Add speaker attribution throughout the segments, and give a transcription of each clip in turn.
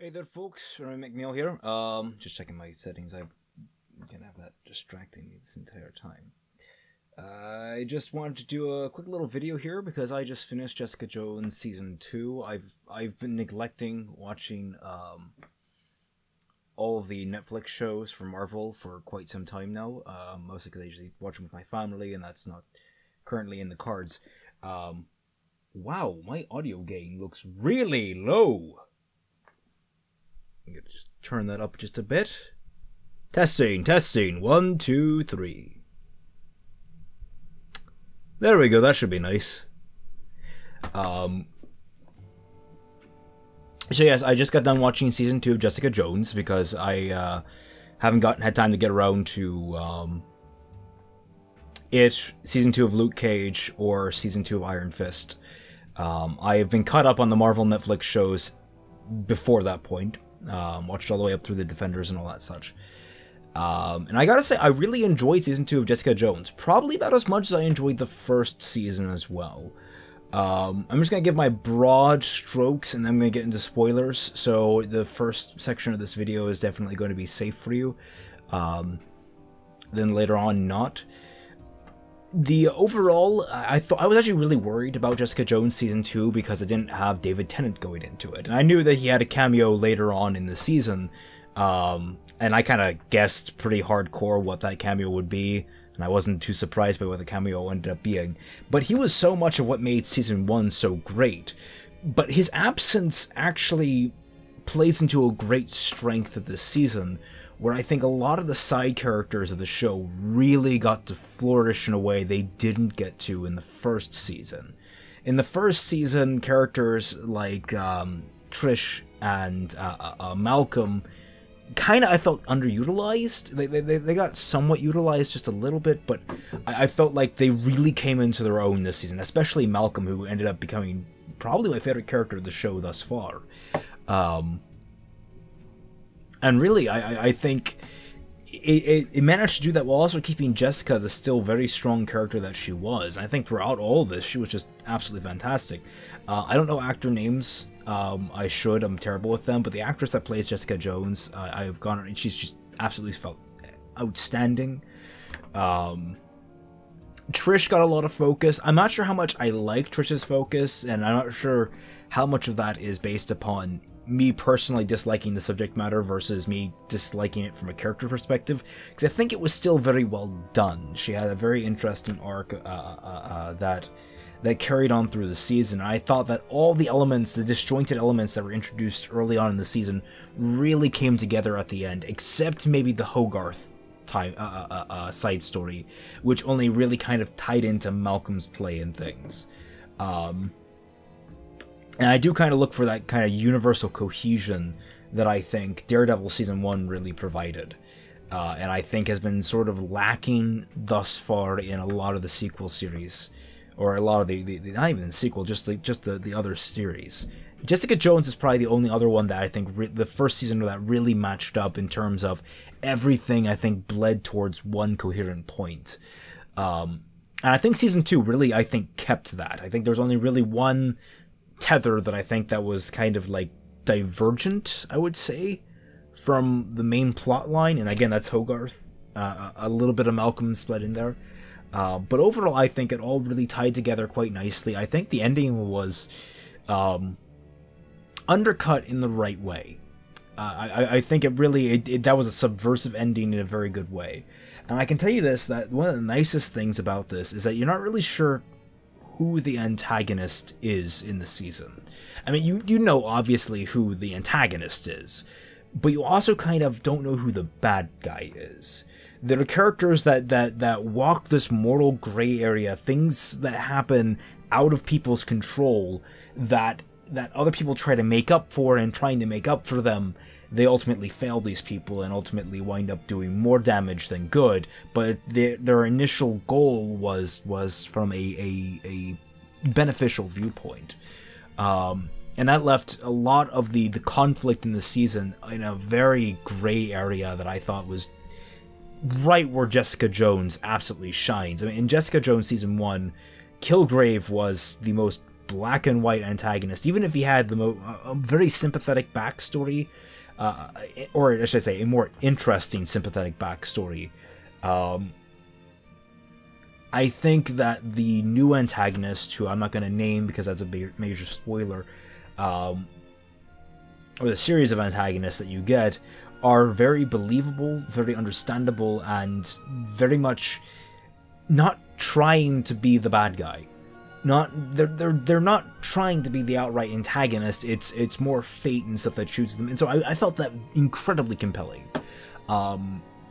Speaker 1: Hey there, folks. Ryan McNeil here. Just checking my settings. I can't have that distracting me this entire time. I just wanted to do a quick little video here because I just finished Jessica Jones season 2. I've been neglecting watching all of the Netflix shows from Marvel for quite some time now. Mostly because I usually watch them with my family, and that's not currently in the cards. Wow, my audio gain looks really low. I'm gonna just turn that up just a bit. Testing. 1, 2, 3. There we go, that should be nice. So yes, I just got done watching season 2 of Jessica Jones because I haven't had time to get around to season 2 of Luke Cage, or season 2 of Iron Fist. I have been caught up on the Marvel Netflix shows before that point. Watched all the way up through the Defenders and all that such. And I gotta say, I really enjoyed season 2 of Jessica Jones. Probably about as much as I enjoyed the first season as well. I'm just gonna give my broad strokes, and then I'm gonna get into spoilers. So the first section of this video is definitely going to be safe for you. Then later on, not. The overall, I was actually really worried about Jessica Jones season 2 because it didn't have David Tennant going into it, and I knew that he had a cameo later on in the season, and I kind of guessed pretty hardcore what that cameo would be, and I wasn't too surprised by what the cameo ended up being. But he was so much of what made season 1 so great, but his absence actually plays into a great strength of this season, where I think a lot of the side characters of the show really got to flourish in a way they didn't get to in the first season. In the first season, characters like Trish and Malcolm kind of, I felt, underutilized. They got somewhat utilized just a little bit, but I felt like they really came into their own this season, especially Malcolm, who ended up becoming probably my favorite character of the show thus far. And really, I think it managed to do that while also keeping Jessica the still very strong character that she was. And I think throughout all of this, she was just absolutely fantastic. I don't know actor names. I should. I'm terrible with them. But the actress that plays Jessica Jones, I've gone, and she's just absolutely felt outstanding. Trish got a lot of focus. I'm not sure how much I like Trish's focus, and I'm not sure how much of that is based upon me personally disliking the subject matter versus me disliking it from a character perspective, because I think it was still very well done. She had a very interesting arc that carried on through the season. I thought that all the elements, the disjointed elements that were introduced early on in the season, really came together at the end, except maybe the Hogarth side story, which only really kind of tied into Malcolm's play and things. And I do kind of look for that kind of universal cohesion that I think Daredevil Season 1 really provided. And I think has been sort of lacking thus far in a lot of the sequel series. Or a lot of the not even the sequel, just the other series. Jessica Jones is probably the only other one that I think the first season of that really matched up in terms of everything, I think, bled towards one coherent point. And I think Season 2 really, I think, kept that. I think there was only really one tether that I think that was kind of like divergent, I would say, from the main plot line, and again, that's Hogarth. A little bit of Malcolm split in there, but overall I think it all really tied together quite nicely. I think the ending was undercut in the right way. I think it really that was a subversive ending in a very good way, and I can tell you this, that one of the nicest things about this is that you're not really sure who the antagonist is in the season. I mean, you know obviously who the antagonist is, but you also kind of don't know who the bad guy is. There are characters that walk this moral gray area, things that happen out of people's control that other people try to make up for, and trying to make up for them, they ultimately fail these people and ultimately wind up doing more damage than good. But their initial goal was from a beneficial viewpoint, and that left a lot of the conflict in the season in a very gray area that I thought was right where Jessica Jones absolutely shines. I mean, in Jessica Jones season 1, Kilgrave was the most black and white antagonist, even if he had a very sympathetic backstory, or I should say a more interesting sympathetic backstory. I think that the new antagonist, who I'm not going to name because that's a major spoiler, or the series of antagonists that you get, are very believable, very understandable, and very much not trying to be the bad guy. They're not trying to be the outright antagonist. It's more fate and stuff that shoots them, and so I felt that incredibly compelling.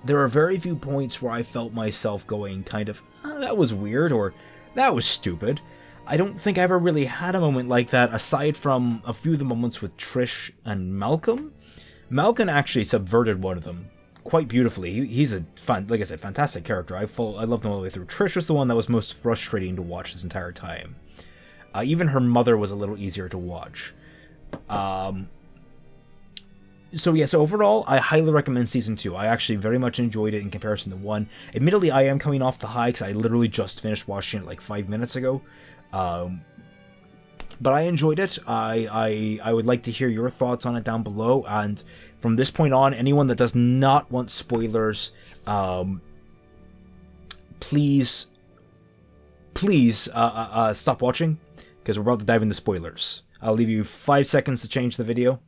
Speaker 1: There are very few points where I felt myself going kind of, that was weird, or that was stupid. I don't think I ever really had a moment like that, aside from a few of the moments with Trish and Malcolm. Malcolm actually subverted one of them quite beautifully. He's a like I said, fantastic character. I loved him all the way through. Trish was the one that was most frustrating to watch this entire time. Even her mother was a little easier to watch. So overall, I highly recommend Season 2. I actually very much enjoyed it in comparison to 1. Admittedly, I am coming off the high because I literally just finished watching it like 5 minutes ago. But I enjoyed it. I would like to hear your thoughts on it down below. And from this point on, anyone that does not want spoilers, please stop watching, because we're about to dive into spoilers. I'll leave you 5 seconds to change the video.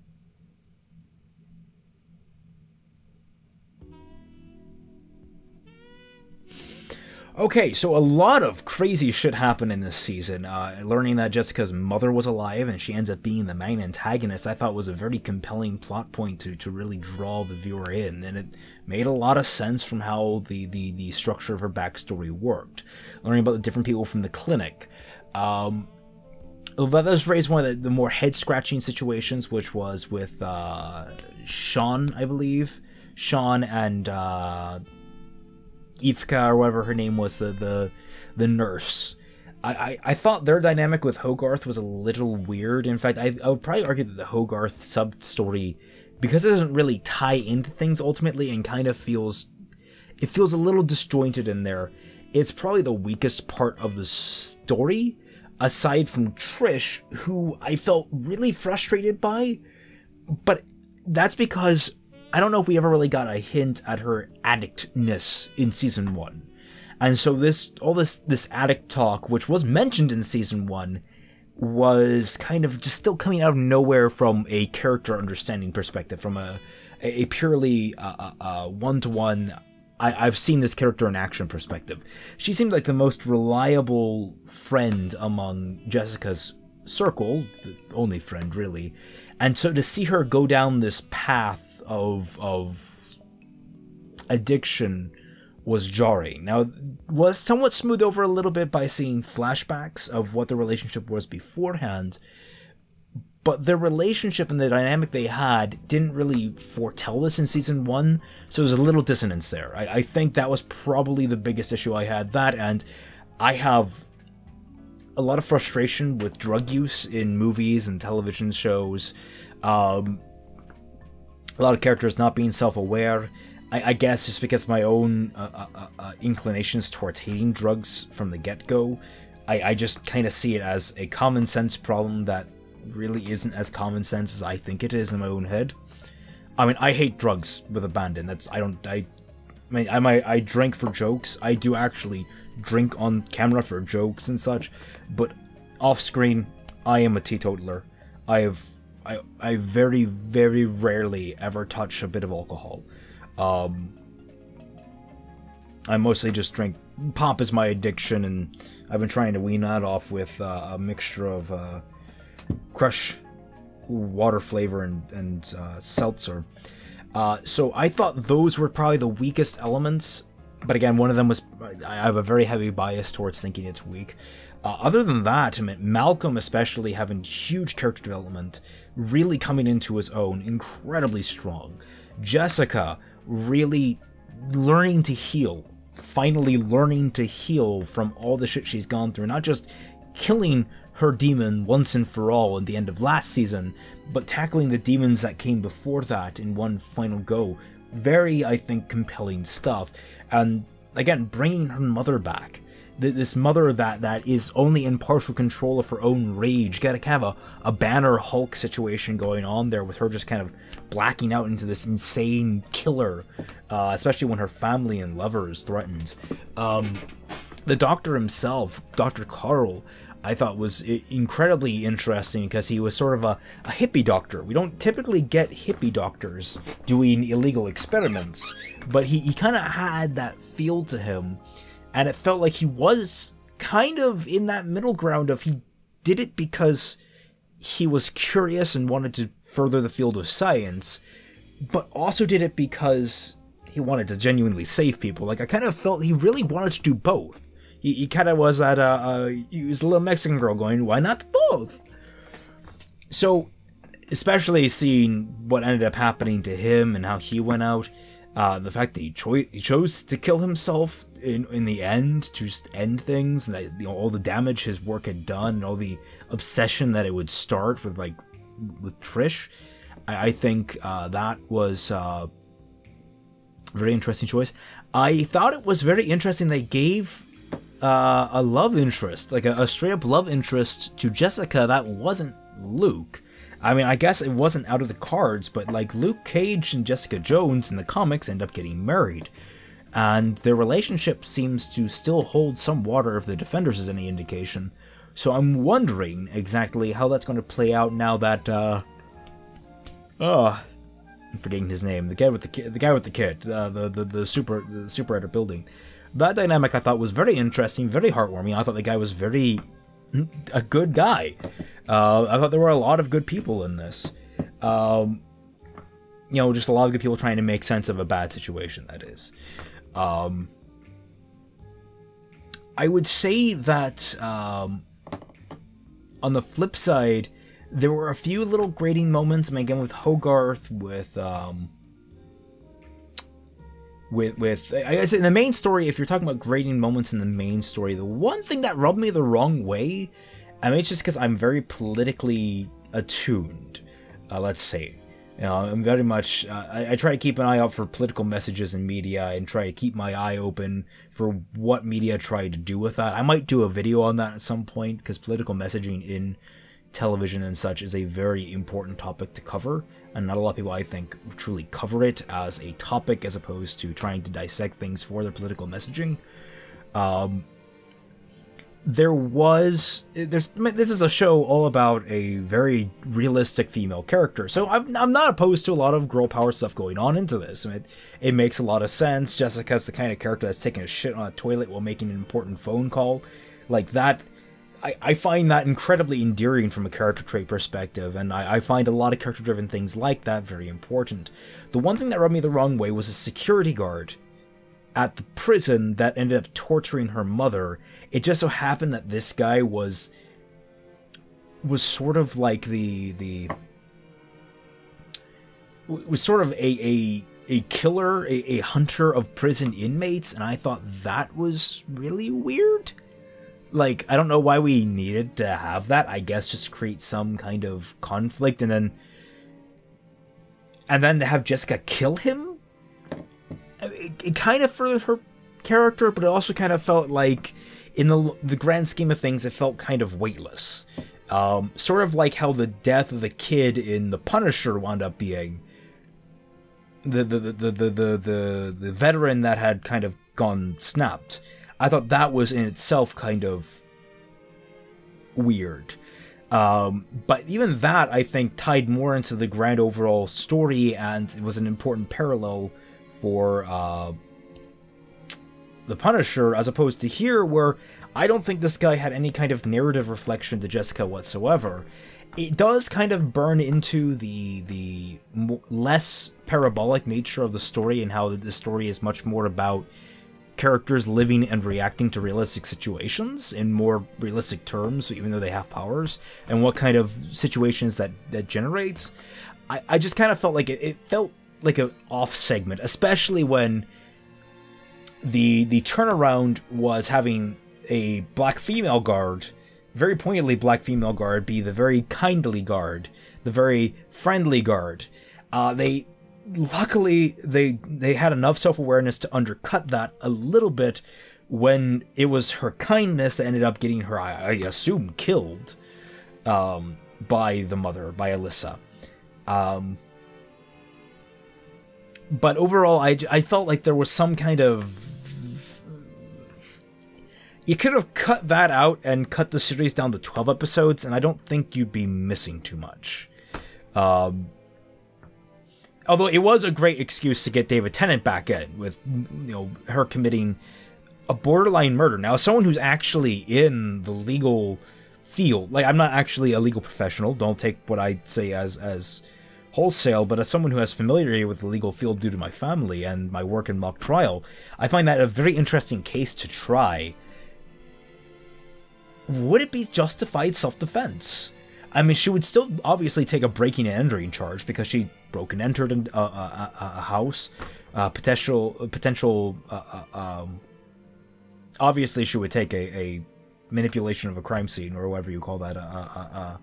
Speaker 1: Okay, so a lot of crazy shit happened in this season. Learning that Jessica's mother was alive and she ends up being the main antagonist, I thought was a very compelling plot point to really draw the viewer in, and it made a lot of sense from how the structure of her backstory worked. Learning about the different people from the clinic. That does raise one of the more head-scratching situations, which was with Sean, I believe. Sean and Ivka, or whatever her name was, the nurse. I thought their dynamic with Hogarth was a little weird. In fact, I would probably argue that the Hogarth sub-story, because it doesn't really tie into things ultimately and kind of feels a little disjointed in there, it's probably the weakest part of the story, aside from Trish, who I felt really frustrated by. But that's because I don't know if we ever really got a hint at her addictness in Season 1. And so all this addict talk, which was mentioned in Season 1, was kind of just still coming out of nowhere from a character understanding perspective, from a purely one-to-one, I've seen this character in action perspective. She seemed like the most reliable friend among Jessica's circle, the only friend really. And so to see her go down this path of addiction was jarring. Now, it was somewhat smoothed over a little bit by seeing flashbacks of what the relationship was beforehand, but their relationship and the dynamic they had didn't really foretell this in Season 1, so there's a little dissonance there. I think that was probably the biggest issue I had, that, and I have a lot of frustration with drug use in movies and television shows. A lot of characters not being self-aware. I guess just because of my own inclinations towards hating drugs from the get-go, I just kind of see it as a common sense problem that really isn't as common sense as I think it is in my own head. I mean, I hate drugs with abandon. I drink for jokes. I do actually drink on camera for jokes and such, but off screen, I am a teetotaler. I very, very rarely ever touch a bit of alcohol. I mostly just drink. Pop is my addiction, and I've been trying to wean that off with a mixture of Crush, water flavor, and seltzer. So I thought those were probably the weakest elements, but again, one of them was, I have a very heavy bias towards thinking it's weak. Other than that, I mean, Malcolm especially having huge character development, really coming into his own, incredibly strong. Jessica really learning to heal, finally learning to heal from all the shit she's gone through, not just killing her demon once and for all in the end of last season, but tackling the demons that came before that in one final go. Very, I think, compelling stuff. And again, bringing her mother back. this mother that is only in partial control of her own rage. Got to kind of a Banner Hulk situation going on there with her just kind of blacking out into this insane killer, especially when her family and lover is threatened. The doctor himself, Dr. Carl, I thought was incredibly interesting because he was sort of a hippie doctor. We don't typically get hippie doctors doing illegal experiments, but he kind of had that feel to him, and it felt like he was kind of in that middle ground of he did it because he was curious and wanted to further the field of science, but also did it because he wanted to genuinely save people. Like, I kind of felt he really wanted to do both. He kind of was that, he was a little Mexican girl going, why not both? So, especially seeing what ended up happening to him and how he went out, the fact that he chose to kill himself in the end, to just end things, and that, you know, all the damage his work had done, and all the obsession that it would start with, like, with Trish, I think that was a very interesting choice. I thought it was very interesting they gave a love interest, like a straight-up love interest to Jessica that wasn't Luke. I mean, I guess it wasn't out of the cards, but like Luke Cage and Jessica Jones in the comics end up getting married, and their relationship seems to still hold some water if the Defenders is any indication. So I'm wondering exactly how that's going to play out now that I'm forgetting his name, the guy with the kid, the super editor building. That dynamic I thought was very interesting, very heartwarming. I thought the guy was a good guy. I thought there were a lot of good people in this. You know, just a lot of good people trying to make sense of a bad situation, that is. I would say that, on the flip side, there were a few little grating moments, I mean, again, with Hogarth, I guess in the main story, if you're talking about grading moments in the main story, the one thing that rubbed me the wrong way, I mean, it's just because I'm very politically attuned, let's say. You know, I'm very much, I try to keep an eye out for political messages in media and try to keep my eye open for what media try to do with that. I might do a video on that at some point, because political messaging in television and such is a very important topic to cover, and not a lot of people, I think, truly cover it as a topic as opposed to trying to dissect things for their political messaging. This is a show all about a very realistic female character, so I'm not opposed to a lot of girl power stuff going on into this. I mean, it makes a lot of sense. Jessica's the kind of character that's taking a shit on a toilet while making an important phone call. Like that, I find that incredibly endearing from a character trait perspective, and I find a lot of character-driven things like that very important. The one thing that rubbed me the wrong way was a security guard at the prison that ended up torturing her mother. It just so happened that this guy was sort of like was sort of a killer, a hunter of prison inmates, and I thought that was really weird. Like, I don't know why we needed to have that. I guess just to create some kind of conflict, and then to have Jessica kill him? It kind of furthered her character, but it also kind of felt like, in the grand scheme of things, it felt kind of weightless. Sort of like how the death of the kid in The Punisher wound up being the veteran that had kind of gone snapped. I thought that was in itself kind of weird. But even that, I think, tied more into the grand overall story, and it was an important parallel for The Punisher, as opposed to here, where I don't think this guy had any kind of narrative reflection to Jessica whatsoever. It does kind of burn into the less parabolic nature of the story, and how the story is much more about characters living and reacting to realistic situations in more realistic terms, even though they have powers, and what kind of situations that generates. I just kind of felt like it felt like an off segment, especially when the turnaround was having a black female guard, very pointedly black female guard, be the very kindly guard, the very friendly guard. Luckily, they had enough self-awareness to undercut that a little bit when it was her kindness that ended up getting her, I assume, killed by the mother, by Alyssa. But overall, I felt like there was some kind of... You could have cut that out and cut the series down to 12 episodes, and I don't think you'd be missing too much. Although it was a great excuse to get David Tennant back in, with her committing a borderline murder. Now, as someone who's actually in the legal field, like, I'm not actually a legal professional, don't take what I say as wholesale, but as someone who has familiarity with the legal field due to my family and my work in mock trial, I find that a very interesting case to try. Would it be justified self-defense? I mean, she would still obviously take a breaking and entering charge because she broke and entered a house. Obviously, she would take a manipulation of a crime scene, or whatever you call that.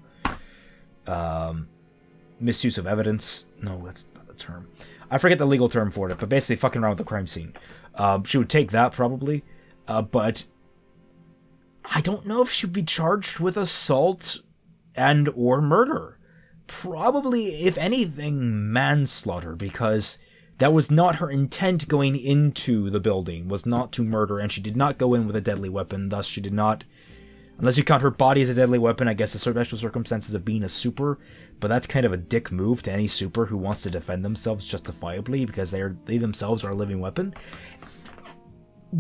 Speaker 1: Misuse of evidence. No, that's not the term. I forget the legal term for it, but basically fucking around with the crime scene. She would take that probably, but I don't know if she'd be charged with assault and or murder. Probably, if anything, manslaughter, because that was not her intent going into the building, was not to murder, and she did not go in with a deadly weapon, thus she did not, unless you count her body as a deadly weapon, I guess the special circumstances of being a super, but that's kind of a dick move to any super who wants to defend themselves justifiably, because they themselves are a living weapon.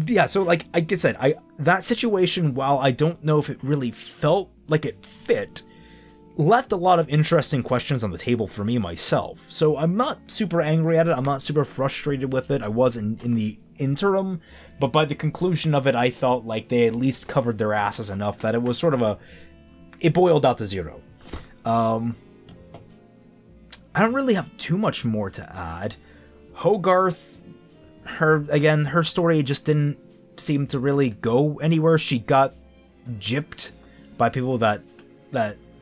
Speaker 1: Yeah, so like I said, that situation, while I don't know if it really felt like it fit, left a lot of interesting questions on the table for me myself. So I'm not super angry at it, I'm not super frustrated with it, I was in the interim, but by the conclusion of it, I felt like they at least covered their asses enough that it was sort of it boiled out to zero. I don't really have too much more to add. Hogarth, her story just didn't seem to really go anywhere. She got gypped by people that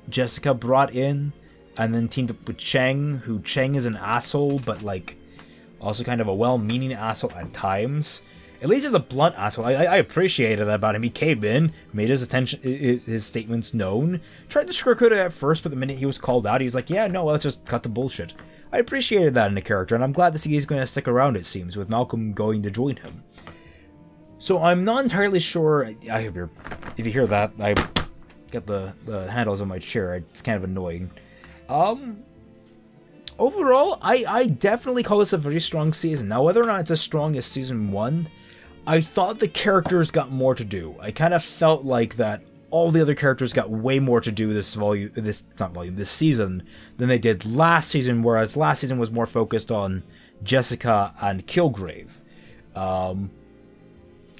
Speaker 1: Jessica brought in, and then teamed up with Cheng, who Cheng is an asshole, but like also kind of a well-meaning asshole at times. At least he's a blunt asshole. I appreciated that about him. He came in, made his statements known, tried to sugarcoat it at first, but the minute he was called out, he was like, yeah, no, let's just cut the bullshit. I appreciated that in the character, and I'm glad to see he's going to stick around, it seems, with Malcolm going to join him. So I'm not entirely sure... If you hear that, I got the handles on my chair. It's kind of annoying. Overall, I definitely call this a very strong season. Now, whether or not it's as strong as Season 1, I thought the characters got more to do. I kind of felt like that all the other characters got way more to do this season than they did last season, whereas last season was more focused on Jessica and Kilgrave. And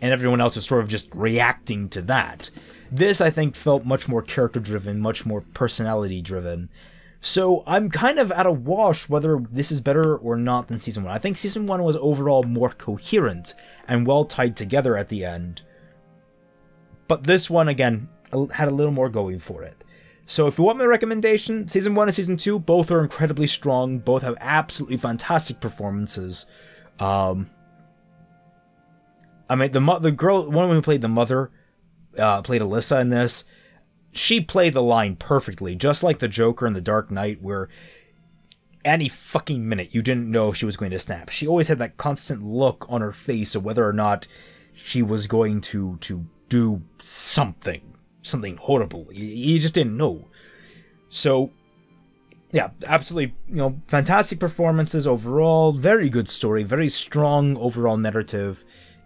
Speaker 1: everyone else was sort of just reacting to that. This, I think, felt much more character-driven, much more personality-driven. So I'm kind of at a wash whether this is better or not than Season 1. I think Season 1 was overall more coherent and well tied together at the end. But this one, again, had a little more going for it. So if you want my recommendation, Season 1 and Season 2, both are incredibly strong. Both have absolutely fantastic performances. I mean, the girl, one who played the mother, played Alyssa in this. She played the line perfectly, just like the Joker in The Dark Knight, where any fucking minute you didn't know if she was going to snap. She always had that constant look on her face of whether or not she was going to do something horrible. You just didn't know. So, yeah, absolutely, fantastic performances overall, very good story, very strong overall narrative.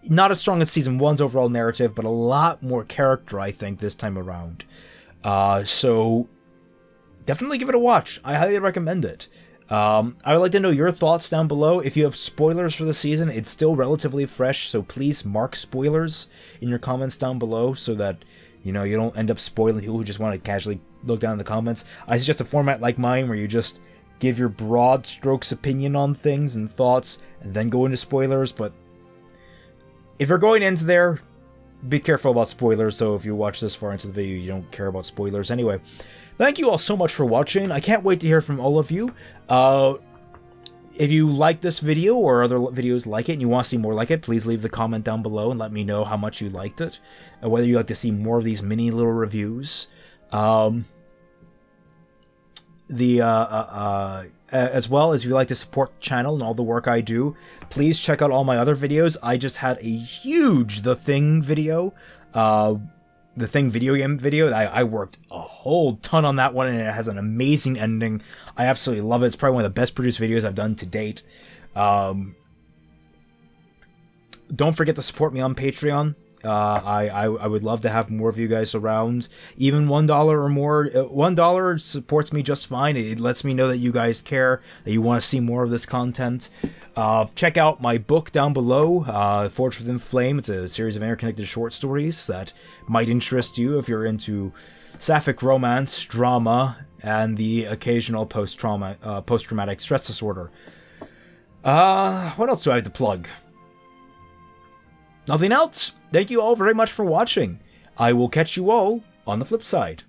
Speaker 1: Not as strong as Season 1's overall narrative, but a lot more character, I think, this time around. So, definitely give it a watch. I highly recommend it. I would like to know your thoughts down below. If you have spoilers for the season, it's still relatively fresh, so please mark spoilers in your comments down below so that, you don't end up spoiling people who just want to casually look down in the comments. I suggest a format like mine where you just give your broad strokes opinion on things and thoughts, and then go into spoilers, but if you're going into there, be careful about spoilers, so if you watch this far into the video, you don't care about spoilers anyway. Thank you all so much for watching. I can't wait to hear from all of you. if you like this video or other videos like it and you want to see more like it, please leave the comment down below and let me know how much you liked it, and whether you'd like to see more of these mini little reviews. As well as if you like to support the channel and all the work I do, please check out all my other videos. I just had a huge The Thing video, the Thing video game video. I worked a whole ton on that one, and it has an amazing ending. I absolutely love it. It's probably one of the best produced videos I've done to date. Don't forget to support me on Patreon. I would love to have more of you guys around. Even $1 or more. $1 supports me just fine. It lets me know that you guys care, that you want to see more of this content. Check out my book down below, Forged Within Flame. It's a series of interconnected short stories that might interest you if you're into sapphic romance, drama, and the occasional post-traumatic stress disorder. What else do I have to plug? Nothing else. Thank you all very much for watching. I will catch you all on the flip side.